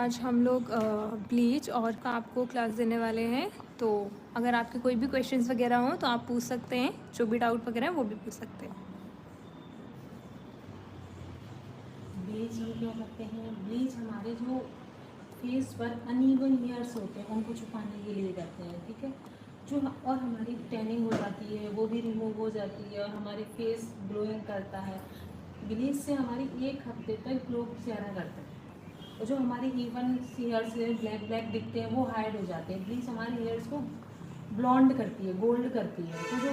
आज हम लोग ब्लीच और का आपको क्लास देने वाले हैं। तो अगर आपके कोई भी क्वेश्चंस वगैरह हों तो आप पूछ सकते हैं, जो भी डाउट वगैरह है वो भी पूछ सकते हैं। ब्लीच हम क्यों करते हैं? ब्लीच हमारे जो फेस पर अनइवन हेयर्स होते हैं उनको छुपाने के लिए करते हैं, ठीक है। और हमारी टैनिंग हो जाती है वो भी रिमूव हो जाती है और हमारे फेस ग्लोइंग करता है। ब्लीच से हमारी 1 हफ्ते तक ग्लो चेहरा करता है और जो हमारे इवन हेयर्स ब्लैक ब्लैक दिखते हैं वो हाइड हो जाते हैं। ब्लीच हमारे हेयर्स को ब्लॉन्ड करती है, गोल्ड करती है। तो जो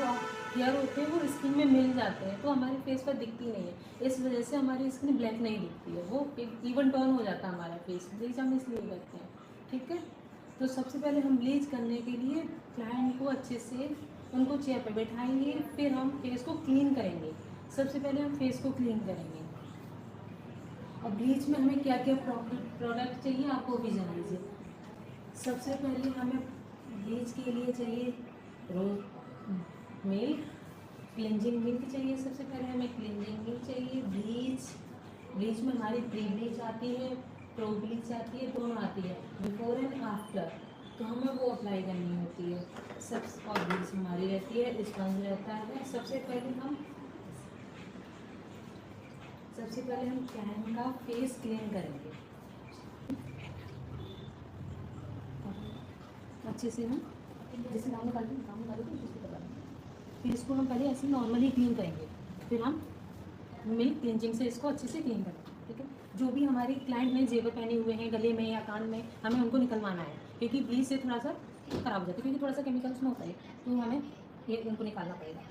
हेयर होते हैं वो स्किन में मिल जाते हैं तो हमारे फेस पर दिखती नहीं है। इस वजह से हमारी स्किन ब्लैक नहीं दिखती है, वो एक इवन टोन हो जाता है हमारा फेस। ब्लीच हम इसलिए करते हैं, ठीक है। तो सबसे पहले हम ब्लीच करने के लिए क्लाइंट को अच्छे से उनको चेयर पर बैठाएंगे, फिर हम फेस को क्लीन करेंगे। सबसे पहले हम फेस को क्लीन करेंगे। और ब्लीच में हमें क्या क्या प्रोडक्ट चाहिए आप वो भी जान लीजिए। सबसे पहले हमें ब्लीच के लिए चाहिए रोज मिल्क, क्लिनजिंग मिल्क चाहिए। सबसे पहले हमें क्लिनजिंग मिल्क चाहिए। ब्लीच में हमारी प्री ब्लीच आती है, प्रो ब्लीच आती है, दोनों आती है, बिफोर एंड आफ्टर। तो हमें वो अप्लाई करनी होती है। सब और ब्लीच हमारी रहती है, स्पंज रहता है। सबसे पहले हम क्लाइंट का फेस क्लीन करेंगे अच्छे से। हम जैसे काम निकालते फिर इसको हम पहले ऐसे नॉर्मली क्लीन करेंगे, फिर हम मिल्क क्लिनजिंग से इसको अच्छे से क्लीन करेंगे, ठीक है। जो भी हमारे क्लाइंट ने जेवर पहने हुए हैं गले में या कान में, हमें उनको निकलवाना है क्योंकि ब्लीच से थोड़ा सा खराब हो जाता है, क्योंकि थोड़ा सा केमिकल उसमें होता है, तो हमें ये उनको निकालना पड़ेगा।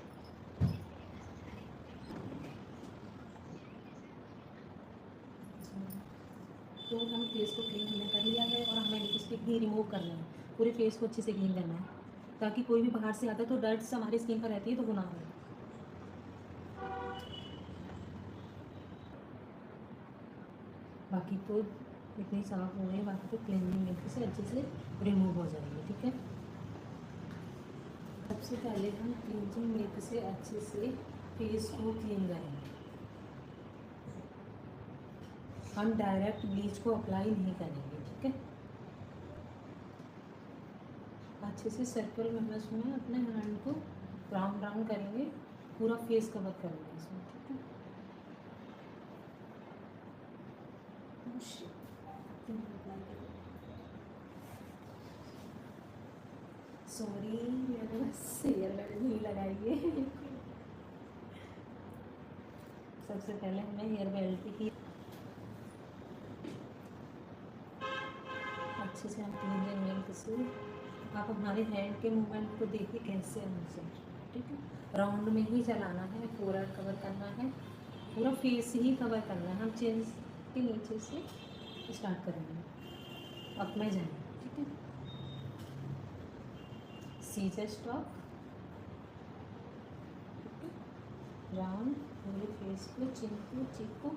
तो हम फेस को क्लीन हमने कर लिया है और हमें लिपस्टिक भी रिमूव करना है। पूरे फेस को अच्छे से क्लीन करना है ताकि कोई भी बाहर से आता है तो डर्ट्स हमारी स्किन पर रहती है तो वो ना हो। बाकी तो इतनी साफ हो गई, बाकी तो क्लीनिंग मिल्क से अच्छे से रिमूव हो जाएंगे, ठीक है। सबसे पहले हम क्लींजिंग मिल्क से अच्छे से फेस को क्लीन करेंगे। हम डायरेक्ट ब्लीच को अप्लाई नहीं करेंगे, ठीक है। अच्छे से सर्कल में उसमें अपने हैंड को राउंड राउंड करेंगे, पूरा फेस कवर करेंगे इसमें, ठीक है। सॉरी, मैंने बस हेयर बैंड नहीं लगाई है। सबसे पहले हमें हेयर बेल्ट की अच्छे से हम क्लीनिंग मिल्क से आप हमारे हैंड के मूवमेंट को देखिए कैसे हमसे, ठीक है। राउंड में ही चलाना है, पूरा कवर करना है, पूरा फेस ही कवर करना है। हम चेन के नीचे से स्टार्ट करेंगे, अप में जाएंगे, ठीक है। सीजर स्टॉक, राउंड पूरे फेस को, चिन को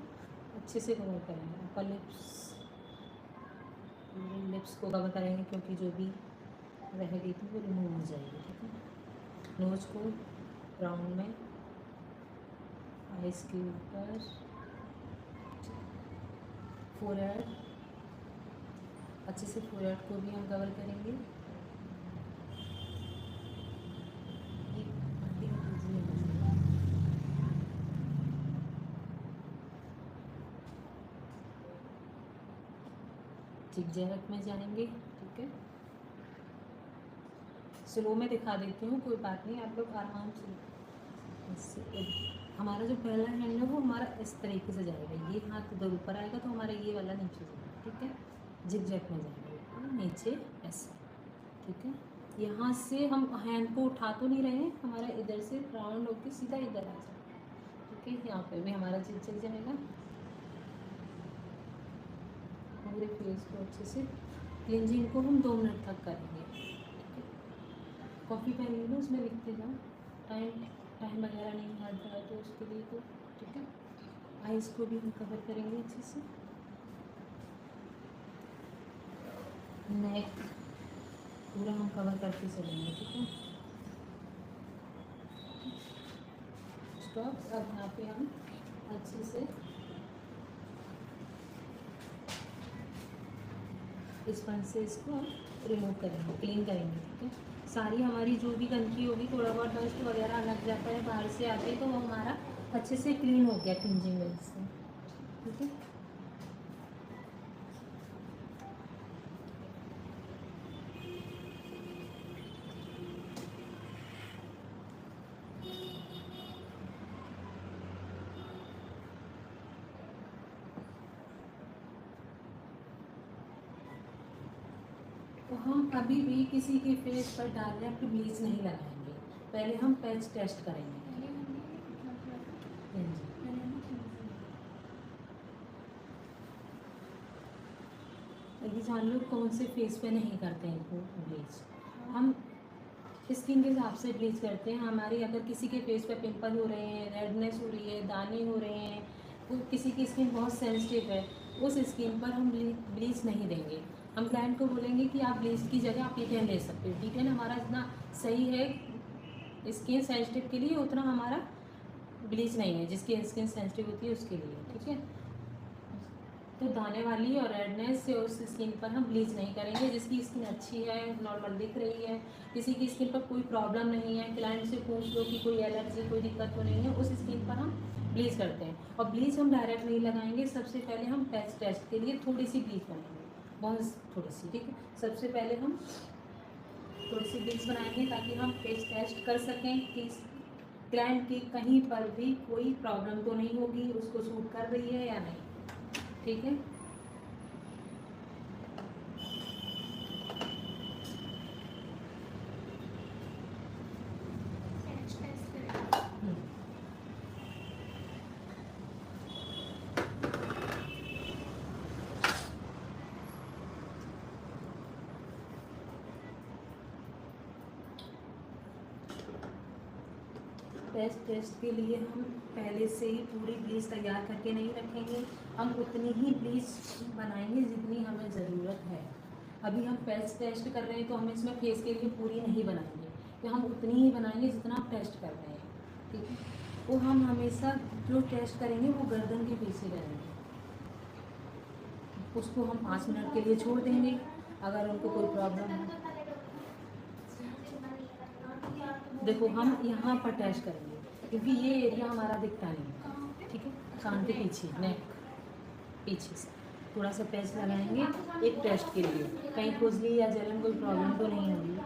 अच्छे से कवर करेंगे। अपर लिप्स को कवर करेंगे क्योंकि जो भी रह गई थी वो रिमूव हो जाएगी, ठीक है। नोज को राउंड में, आइस के ऊपर, फोरहेड, अच्छे से फोरहेड को भी हम कवर करेंगे। जिगजैग में जाएंगे, ठीक है। स्लो में दिखा देती हूँ, कोई बात नहीं, आप लोग आराम से। हमारा जो पहला हैंड है वो हमारा इस तरीके से जाएगा, ये हाथ इधर ऊपर आएगा तो हमारा ये वाला नीचे जाएगा, ठीक है। जिगजैग में जाएगा नीचे ऐसे, ठीक है। यहाँ से हम हैंड को उठा तो नहीं रहे, हमारा इधर से राउंड होकर सीधा इधर आ जाए, ठीक है। यहाँ पे भी हमारा जिगजैग जाएगा। पूरे फेस को अच्छे से क्लींजिंग को हम 2 मिनट तक करेंगे, ठीक है। कॉफ़ी पहनिए ना, उसमें लिखते जाओ, टाइम वगैरह नहीं याद रहा तो उसके लिए, तो ठीक है। आइज़ को भी हम कवर करेंगे अच्छे से, नेक पूरा हम कवर करके चलेंगे, ठीक है। स्टॉप। अब यहाँ पे हम अच्छे से स्पंज से इसको हम रिमूव करेंगे, क्लीन करेंगे। ठीक है, सारी हमारी जो भी गंदगी होगी, थोड़ा बहुत डस्ट वगैरह लग जाता है बाहर से आके, तो वो हमारा अच्छे से क्लीन हो गया क्लींजिंग मिल्क से। ठीक है, तो हम अभी भी किसी के फेस पर डायरेक्ट ब्लीच नहीं लगाएंगे, पहले हम पैच टेस्ट करेंगे। हाँ जी। ये जान लो कौन से फेस पे नहीं करते हैं इनको ब्लीच। हम स्किन के हिसाब से ब्लीच करते हैं। हमारी अगर किसी के फेस पे पिंपल हो रहे हैं, रेडनेस हो रही है, दाने हो रहे हैं, किसी की स्किन बहुत सेंसिटिव है, उस स्किन पर हम ब्लीच नहीं देंगे। हम क्लाइंट को बोलेंगे कि आप ब्लीच की जगह आप डी10 ले सकते हो। डी10 हमारा इतना सही है स्किन सेंसिटिव के लिए, उतना हमारा ब्लीच नहीं है जिसकी स्किन सेंसिटिव होती है उसके लिए। ठीक है, तो दाने वाली और रेडनेस से उस स्किन पर हम ब्लीच नहीं करेंगे। जिसकी स्किन अच्छी है, नॉर्मल दिख रही है, किसी की स्किन पर कोई प्रॉब्लम नहीं है, क्लाइंट से पूछ लो कि कोई एलर्जी कोई दिक्कत तो नहीं है, उस स्किन पर हम ब्लीच करते हैं। और ब्लीच हम डायरेक्ट नहीं लगाएंगे, सबसे पहले हम पैच टेस्ट के लिए थोड़ी सी ब्लीच बनाएंगे, बहुत थोड़ी सी। ठीक है, सबसे पहले हम थोड़ी सी ब्लीच बनाएंगे ताकि हम पैच टेस्ट कर सकें कि क्लाइंट की कहीं पर भी कोई प्रॉब्लम तो नहीं होगी, उसको सूट कर रही है या नहीं। ठीक है, टेस्ट के लिए हम पहले से ही पूरी ब्लीच तैयार करके नहीं रखेंगे। हम उतनी ही ब्लीच बनाएंगे जितनी हमें ज़रूरत है। अभी हम पैच टेस्ट कर रहे हैं तो हम इसमें फेस के लिए पूरी नहीं बनाएंगे, तो हम उतनी ही बनाएंगे जितना आप टेस्ट कर रहे हैं। ठीक है, वो हम हमेशा जो टेस्ट करेंगे वो गर्दन के पीछे करेंगे, उसको हम 5 मिनट के लिए छोड़ देंगे। अगर उनको कोई प्रॉब्लम है, देखो हम यहाँ पर टेस्ट करेंगे क्योंकि ये एरिया हमारा दिखता नहीं। ठीक है, कान के पीछे, नेक पीछे से थोड़ा सा पैच लगाएंगे एक टेस्ट के लिए, कहीं खुजली या जलन कोई प्रॉब्लम तो नहीं होगी।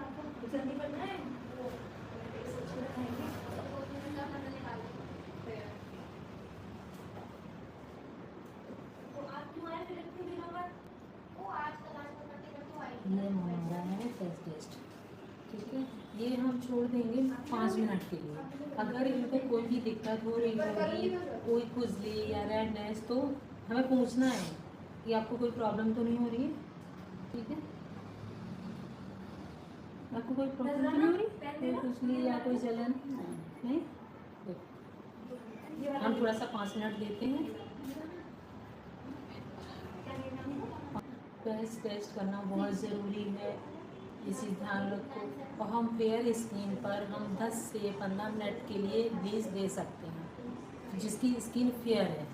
ये हमारा है पैच टेस्ट। ठीक है, ये हम छोड़ देंगे 5 मिनट के लिए। अगर इनको कोई भी दिक्कत हो रही होगी, कोई खुजली या रेडनेस, तो हमें पूछना है कि आपको कोई प्रॉब्लम तो नहीं हो रही है। ठीक है, आपको कोई प्रॉब्लम तो नहीं हो रही, कोई खुजली या कोई जलन नहीं। देखो हम थोड़ा सा 5 मिनट देते हैं। पैच टेस्ट करना बहुत ज़रूरी है, इसी ध्यान रखो। और हम फेयर स्किन पर हम 10 से 15 मिनट के लिए ब्लीच दे सकते हैं, जिसकी स्किन फेयर है।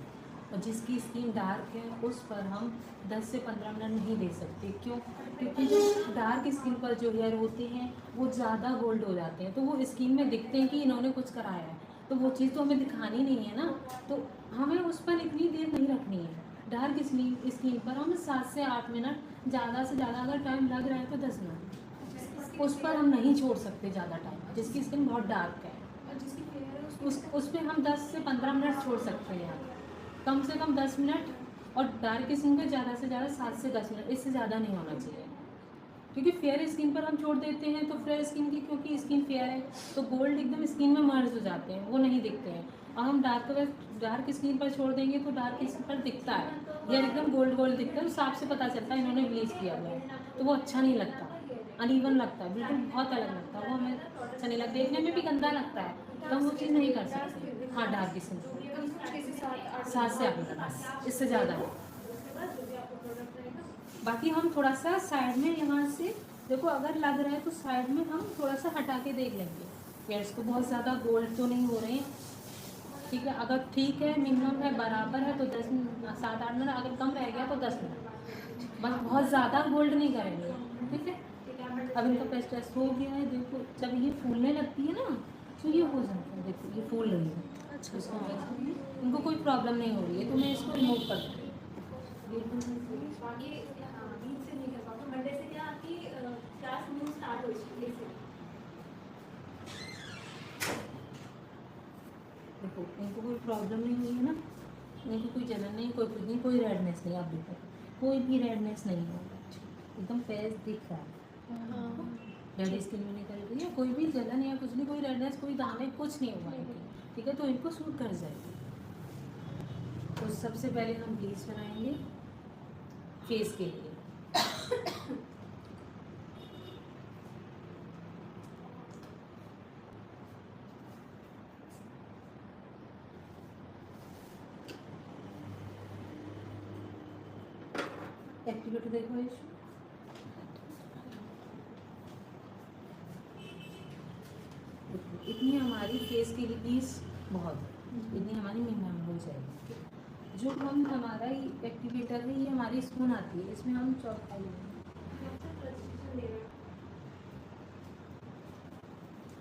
और जिसकी स्किन डार्क है उस पर हम 10 से 15 मिनट नहीं दे सकते। क्यों? क्योंकि जो डार्क स्किन पर जो हेयर होते हैं वो ज़्यादा गोल्ड हो जाते हैं, तो वो स्किन में दिखते हैं कि इन्होंने कुछ कराया है, तो वो चीज़ तो हमें दिखानी नहीं है ना, तो हमें उस पर इतनी देर नहीं रखनी है। डार्क स्किन पर हम 7 से 8 मिनट, ज़्यादा से ज़्यादा अगर टाइम लग रहा है तो 10 मिनट, उस पर हम नहीं छोड़ सकते ज़्यादा टाइम। जिसकी स्किन बहुत डार्क है उस पर हम 10 से 15 मिनट छोड़ सकते हैं, कम से कम 10 मिनट। और डार्क स्किन पर ज़्यादा से ज़्यादा 7 से 10 मिनट, इससे ज़्यादा नहीं होना चाहिए। क्योंकि फेयर स्किन पर हम छोड़ देते हैं तो फेयर स्किन की, क्योंकि स्किन फेयर है तो गोल्ड एकदम स्किन में मर्ज हो जाते हैं, वो नहीं दिखते हैं। और हम डार्क स्किन पर छोड़ देंगे तो डार्क स्किन पर दिखता है, हेयर एकदम गोल्ड गोल्ड दिखता है, तो साफ से पता चलता है इन्होंने ब्लीच किया हुआ है, तो वो अच्छा नहीं लगता, अनइवन लगता है, बिल्कुल बहुत अलग लगता है, वो हमें अच्छा नहीं लगता, देखने में भी गंदा लगता है, तो हम वो चीज़ नहीं कर सकते। हाँ, डार्क स्किन 7 से 8 मिनट, इससे ज़्यादा है। बाकी हम थोड़ा सा साइड में यहाँ से देखो, अगर लग रहा है तो साइड में हम थोड़ा सा हटा के देख लेंगे हेयर्स को, बहुत ज़्यादा गोल्ड तो नहीं हो रहे हैं। ठीक है, अगर ठीक है, मिनिमम है, बराबर है तो 7-8 मिनट, अगर कम रह गया तो 10 मिनट। बस बहुत ज़्यादा गोल्ड नहीं करेंगे, ठीक है। अब इनका पेस्ट टेस्ट हो गया है, देखो जब ये फूलने लगती है ना तो ये हो जाता है, देखो ये फूल रही है। अच्छा इसको इनको कोई प्रॉब्लम नहीं हो रही है, तो मैं इसको रिमूव कर दूँ। बाकी हाँ वीक से नहीं कर पाऊँ, तो मंडे से क्या आपकी क्लास न्यू स्टार्ट हो जाएगी इससे। देखो इनको कोई प्रॉब्लम नहीं हुई है ना, इनको कोई जलन नहीं, कोई कुछ नहीं, कोई रेडनेस नहीं, आप देखो कोई भी रेडनेस नहीं है, एकदम फेस दिख रहा है, रेड स्किन में निकल रही है, कोई भी जलन या कुछ नहीं, कोई रेडनेस, कोई दाने, कुछ नहीं हुआ है, ठीक है। तो इनको सूट कर जाएगी। तो सबसे पहले हम ब्लीच बनाएंगे फेस के लिए। एक्टिवेटर देखो इशू, इतनी हमारी फेस के लिए प्लीज बहुत है, इतनी हमारी मिनिमम हो जाएगी। जो हम हमारा एक्टिवेटर है, ये हमारी स्पून आती है, इसमें हम चौथाई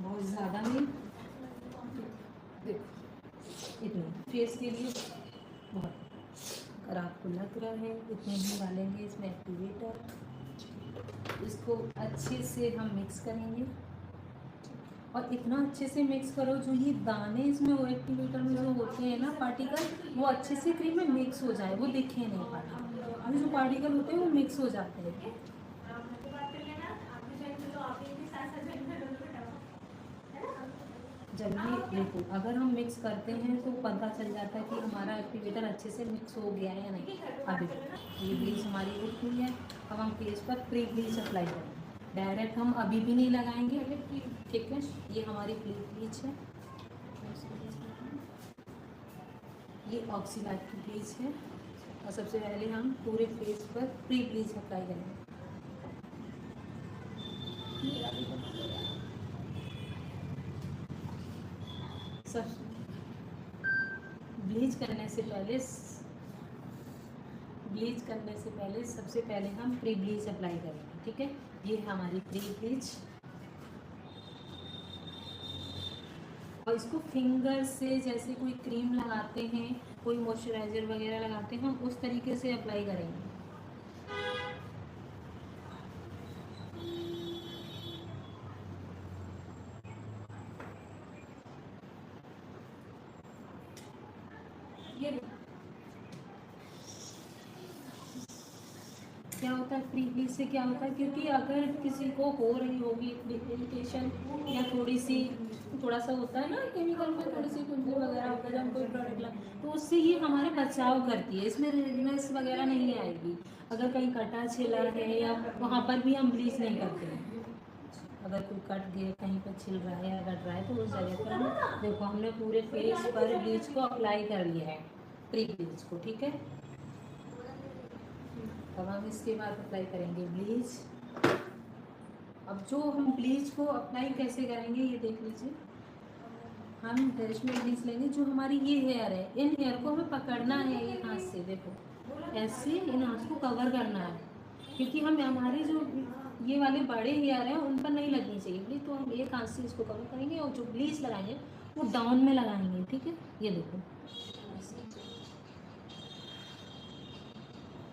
बहुत ज़्यादा नहीं, देखो इतनी फेस के लिए बहुत। अगर आपको लग रहा है इतने ही डालेंगे इसमें एक्टिवेटर, इसको अच्छे से हम मिक्स करेंगे। और इतना अच्छे से मिक्स करो जो ये दाने इसमें वो एक्टिवेटर में जो होते हैं ना पार्टिकल, वो अच्छे से क्रीम में मिक्स हो जाए, वो दिखे नहीं पार्टिकल, अभी जो पार्टिकल होते हैं वो मिक्स हो जाते हैं। जब भी देखो अगर हम मिक्स करते हैं तो पता चल जाता है कि हमारा एक्टिवेटर अच्छे से मिक्स हो गया है या नहीं। अभी ये ब्लीच हमारी उठ हुई है, अब हम फेस पर प्री ब्लीच अप्लाई करेंगे, डायरेक्ट हम अभी भी नहीं लगाएंगे, ठीक है। ये हमारी प्री ब्लीच है, ये ऑक्सीलाइट की ब्लीच है, और सबसे पहले हम पूरे फेस पर प्री ब्लीच अप्लाई करेंगे। सब ब्लीच करने से पहले सबसे पहले हम प्री ब्लीच अप्लाई करेंगे, ठीक है। ये हमारी प्री ब्लीच, और इसको फिंगर से जैसे कोई क्रीम लगाते हैं, कोई मॉइस्चराइजर वगैरह लगाते हैं, हम उस तरीके से अप्लाई करेंगे। ये क्या होता है प्री ब्लीच से, क्या होता है, क्योंकि अगर किसी को हो रही होगी इरिटेशन या थोड़ा सा होता है ना केमिकल में, थोड़ी सी खुजली वगैरह होता है जब कोई प्रोडक्ट लगा, तो उससे ये हमारे बचाव करती है, इसमें रेडनेस वगैरह नहीं आएगी। अगर कहीं कटा छिला है या वहाँ पर भी हम ब्लीच नहीं करते हैं, अगर कोई कट गया कहीं पर छिल रहा है या कट रहा है तो उस जगह पर हम देखो हमने पूरे फेस पर ब्लीच को अप्लाई कर लिया है, प्री ब्लीच को, ठीक है। अब हम इसके बाद अप्लाई करेंगे ब्लीच। अब जो हम ब्लीच को अप्लाई कैसे करेंगे ये देख लीजिए, हम ब्रश में ब्लीच लेंगे, जो हमारी ये हेयर है, इन हेयर को हमें पकड़ना है एक हाथ से, देखो ऐसे इन हाथ को कवर करना है, क्योंकि हम हमारे जो ये वाले बड़े हेयर हैं उन पर नहीं लगनी चाहिए ब्लीच, तो हम एक हाथ से इसको कवर करेंगे, और जो ब्लीच लगाएंगे वो डाउन में लगाएंगे, ठीक है। ये देखो,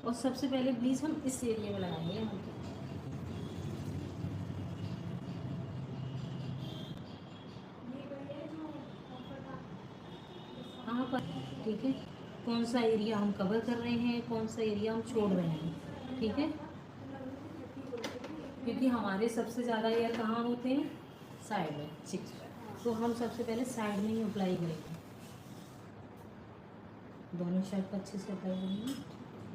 और सबसे पहले ब्लीच हम इस एरिया में लगाएंगे, यहाँ पर, ठीक है। कौन सा एरिया हम कवर कर रहे हैं, कौन सा एरिया हम छोड़ रहे हैं, ठीक है। क्योंकि हमारे सबसे ज़्यादा एयर कहाँ होते हैं, साइड में, चिक्स, तो हम सबसे पहले साइड में ही अप्लाई करेंगे, दोनों साइड पर अच्छे से अप्लाई करेंगे,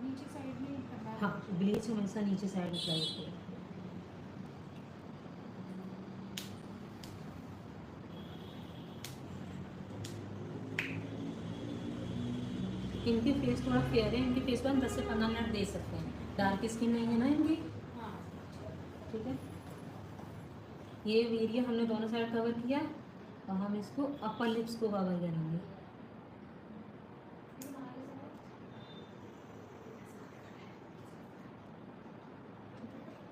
नीचे साइड में करना है। हाँ ब्लीच हमेशा नीचे साइड अप्लाई करें। इनके फेस थोड़ा फेयर है, इनके फेस पर हम 10 से 15 मिनट दे सकते हैं, डार्क स्किन नहीं है ना इनकी, ठीक है। ये एरिया हमने दोनों साइड कवर किया, और हम इसको अपर लिप्स को कवर करेंगे।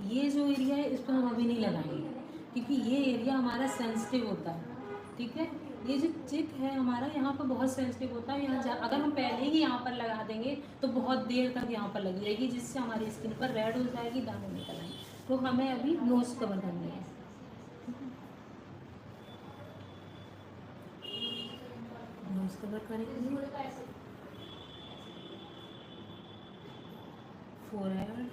ये जो एरिया है इस पर हम अभी नहीं लगाएंगे, क्योंकि ये एरिया हमारा सेंसिटिव होता है, ठीक है। ये जो चिप है हमारा यहाँ पर बहुत सेंसिटिव होता है, यहाँ अगर हम पहले ही यहाँ पर लगा देंगे तो बहुत देर तक यहाँ पर लगी रहेगी, जिससे हमारी स्किन पर रेड हो जाएगी, दाने निकल आएंगे। तो हमें अभी नोज कवर करनी है। नोज कवर करेंगे, फोरहेड,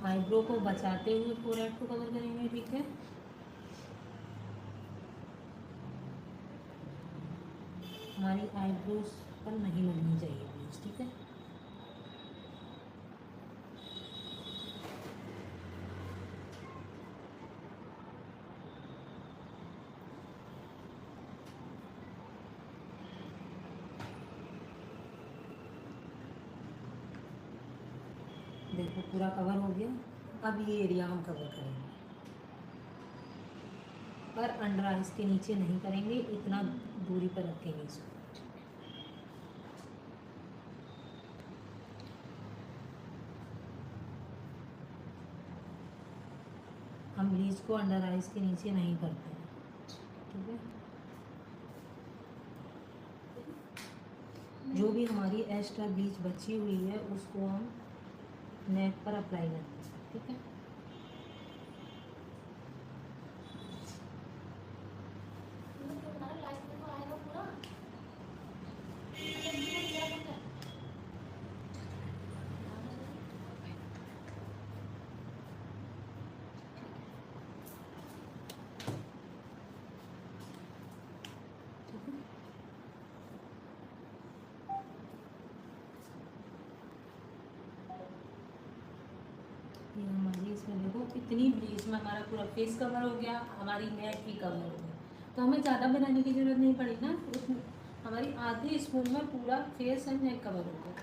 आईब्रो को बचाते हुए फोरहेड को कवर करेंगे, ठीक है। हमारी आईब्रोज पर नहीं लगनी चाहिए ब्लीच, ठीक है। देखो पूरा कवर हो गया। अब ये एरिया हम कवर करेंगे, पर अंडर आइज के नीचे नहीं करेंगे, इतना दूरी पर रखेंगे इसको। हम ब्लीच को अंडर आइज के नीचे नहीं करते हैं, ठीक है। जो भी हमारी एक्स्ट्रा ब्लीच बची हुई है उसको हम नेक पर अप्लाई करते हैं, ठीक है। ये हमारी इसमें देखो इतनी ब्लीच में हमारा पूरा फेस कवर हो गया, हमारी नेक भी कवर हो गया। तो हमें ज़्यादा बनाने की ज़रूरत नहीं पड़ी ना, हमारी आधी स्पून में पूरा फेस एंड नेक कवर हो गया।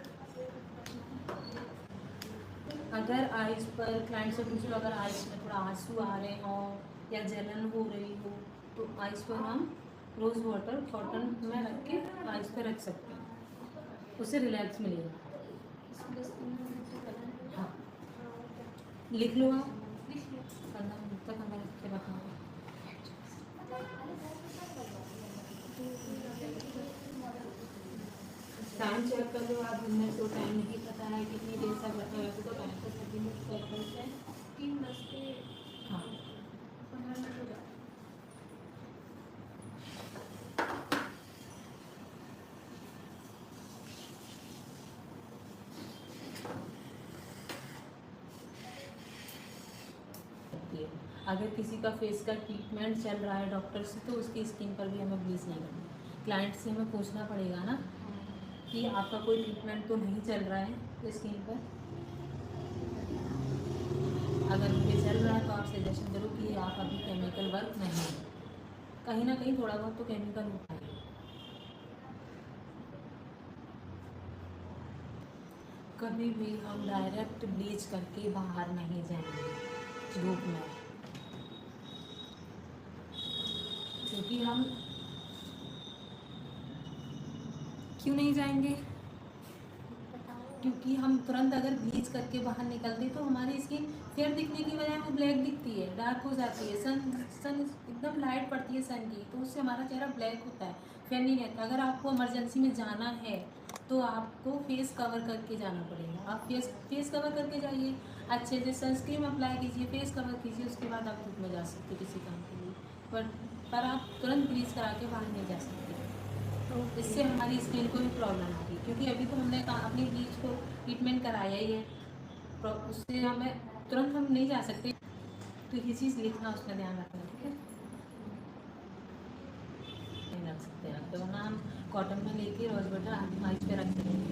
अगर आइज पर क्लाइंट से पूछ लो, अगर आइज में थोड़ा आंसू आ रहे हों या जलन हो रही हो तो आइज पर हम रोज़ वाटर कॉटन में रख के आइज पर रख सकते हैं, उससे रिलैक्स मिलेगा। हाँ लिख लो आप, 15 मिनट तक हमें रख के रखना है। टाइम चेक कर लो आप, इनमें तो टाइम नहीं पता है कितनी देर तक रखा है, वैसे तो टाइम तो 30 मिनट चेक करते हैं, 3:10 के। हाँ 15 मिनट हो जाए। अगर किसी का फेस का ट्रीटमेंट चल रहा है डॉक्टर से तो उसकी स्किन पर भी हमें ब्लीच नहीं करनी। क्लाइंट से हमें पूछना पड़ेगा ना कि आपका कोई ट्रीटमेंट तो नहीं चल रहा है स्किन पर। अगर उनके चल रहा है तो आप सजेशन करो कि आप अभी केमिकल वर्क नहीं, कहीं ना कहीं थोड़ा बहुत तो केमिकल होता है। कभी भी हम डायरेक्ट ब्लीच करके बाहर नहीं जाएंगे धूप में, क्योंकि हम क्यों नहीं जाएंगे? क्योंकि हम तुरंत अगर ब्लीच करके बाहर निकलते तो हमारी स्किन फेयर दिखने की बजाय वो ब्लैक दिखती है, डार्क हो जाती है। सन एकदम लाइट पड़ती है सन की, तो उससे हमारा चेहरा ब्लैक होता है, फेयर नहीं रहता। अगर आपको इमरजेंसी में जाना है तो आपको फेस कवर करके जाना पड़ेगा। आप फेस कवर करके जाइए, अच्छे से सनस्क्रीन अप्लाई कीजिए, फेस कवर कीजिए, उसके बाद आप धूप में जा सकते किसी काम के लिए। पर आप तुरंत ब्लीच करा के बाहर नहीं जा सकते, इससे हमारी स्किन को भी प्रॉब्लम आती है। क्योंकि अभी तो हमने अपनी ब्लीच को ट्रीटमेंट कराया ही है, उससे हमें तुरंत हम नहीं जा सकते। तो ये चीज़ लिखना, उसका ध्यान रखना, ठीक है। नहीं रख सकते हैं तो वरना हम कॉटन में लेके रोज वाटर आइस पे रख सकते हैं,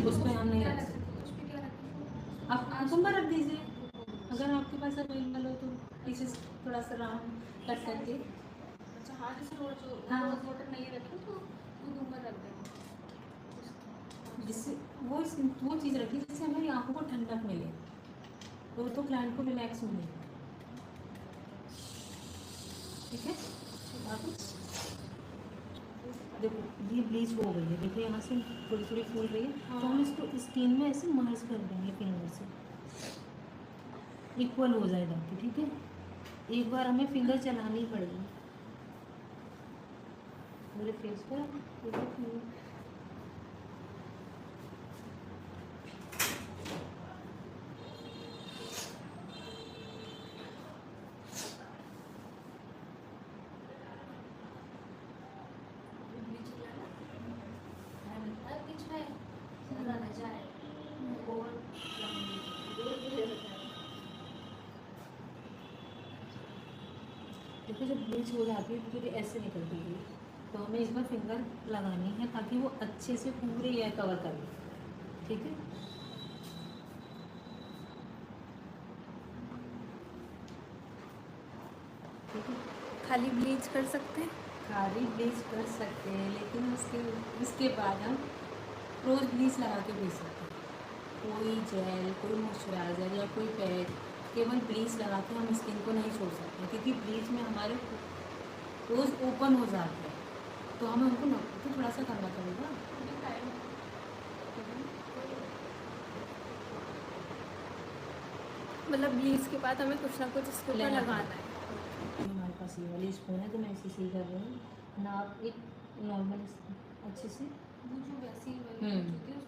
उस पर हम नहीं रख सकते। आप कुकुम्बर रख दीजिए, अगर आपके पास अवेलेबल हो तो पीसेस थोड़ा सा राउंड कट करके। हाँ जैसे हाँ वाटर नहीं रखे तो कुकुम्बर रख देंगे, जिससे वो चीज़ रखी जिससे हमारी आंखों को ठंडक मिले, तो क्लाइंट को रिलैक्स मिले, ठीक है। देखो ये ब्लीच हो गई है, देखो यहाँ से थोड़ी थोड़ी फूल रही है, तो हम इसको स्किन में ऐसे मर्ज कर देंगे फिंगर से, इक्वल हो जाए ताकि, ठीक है। एक बार हमें फिंगर चलानी पड़ेगी पूरे फेस पर। देखो जब ब्लीच हो जाती है तो ऐसे निकलती है, तो हमें एक बार फिंगर लगानी है ताकि वो अच्छे से पूरे एयर कवर कर ले, ठीक है। ठीक है, खाली ब्लीच कर सकते हैं? खाली ब्लीच कर सकते हैं, लेकिन उसके बाद हम रोज़ ब्लीच लगा के पी सकते हैं। कोई जेल, कोई मॉइस्चराइज़र या कोई पैक, केवल ब्लीच लगा के हम स्किन को नहीं छोड़ सकते, क्योंकि ब्लीच में हमारे रोज़ ओपन हो जाते हैं, तो हमें उनको तो थोड़ा सा करना पड़ेगा। मतलब ब्लीच के बाद हमें कुछ ना कुछ इसके ऊपर लगाना लगाना है। हमारे पास ये वाली स्पून है तो मैं इसी से ही कर रही हूँ ना, आप एक नॉर्मल अच्छे से वो जो वैसी हम्म।